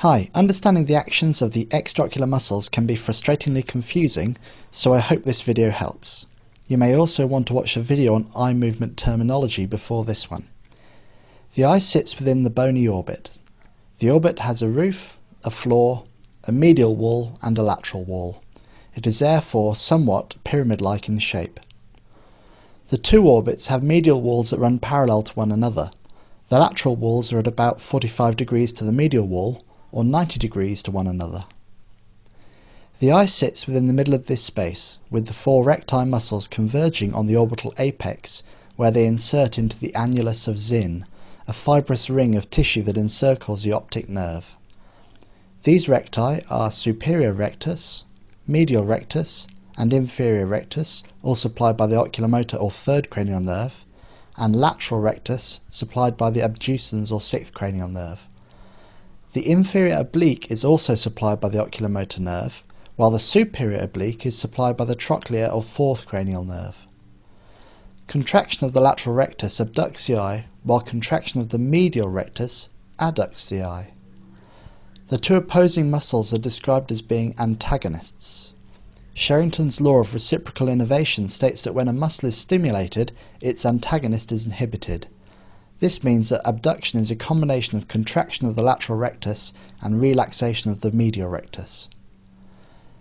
Hi, understanding the actions of the extraocular muscles can be frustratingly confusing, so I hope this video helps. You may also want to watch a video on eye movement terminology before this one. The eye sits within the bony orbit. The orbit has a roof, a floor, a medial wall and a lateral wall. It is therefore somewhat pyramid-like in shape. The two orbits have medial walls that run parallel to one another. The lateral walls are at about 45 degrees to the medial wall, or 90 degrees to one another. The eye sits within the middle of this space, with the four recti muscles converging on the orbital apex, where they insert into the annulus of Zinn, a fibrous ring of tissue that encircles the optic nerve. These recti are superior rectus, medial rectus, and inferior rectus, all supplied by the oculomotor or third cranial nerve, and lateral rectus, supplied by the abducens or sixth cranial nerve. The inferior oblique is also supplied by the oculomotor nerve, while the superior oblique is supplied by the trochlear or fourth cranial nerve. Contraction of the lateral rectus abducts the eye, while contraction of the medial rectus adducts the eye. The two opposing muscles are described as being antagonists. Sherrington's law of reciprocal innervation states that when a muscle is stimulated, its antagonist is inhibited. This means that abduction is a combination of contraction of the lateral rectus and relaxation of the medial rectus.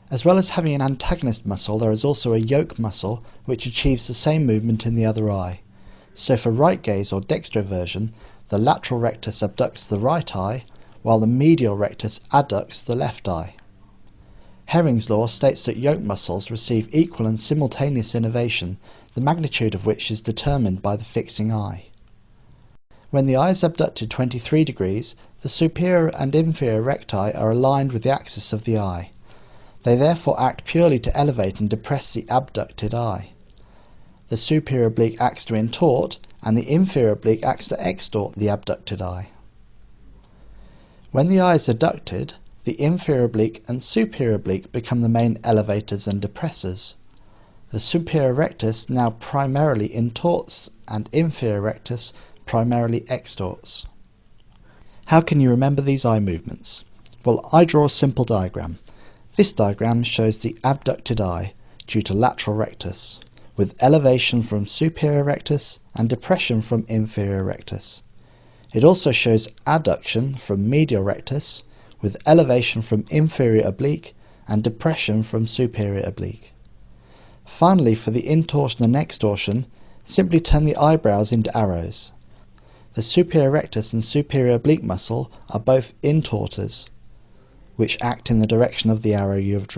As well as having an antagonist muscle, there is also a yoke muscle which achieves the same movement in the other eye. So for right gaze or dextroversion, the lateral rectus abducts the right eye, while the medial rectus adducts the left eye. Herring's law states that yoke muscles receive equal and simultaneous innervation, the magnitude of which is determined by the fixing eye. When the eye is abducted 23 degrees, the superior and inferior recti are aligned with the axis of the eye. They therefore act purely to elevate and depress the abducted eye. The superior oblique acts to intort, and the inferior oblique acts to extort the abducted eye. When the eye is adducted, the inferior oblique and superior oblique become the main elevators and depressors. The superior rectus now primarily intorts, and inferior rectus primarily extorts. How can you remember these eye movements? Well, I draw a simple diagram. This diagram shows the abducted eye due to lateral rectus, with elevation from superior rectus and depression from inferior rectus. It also shows adduction from medial rectus, with elevation from inferior oblique and depression from superior oblique. Finally, for the intorsion and extorsion, simply turn the eyebrows into arrows. The superior rectus and superior oblique muscle are both intorters, which act in the direction of the arrow you have drawn.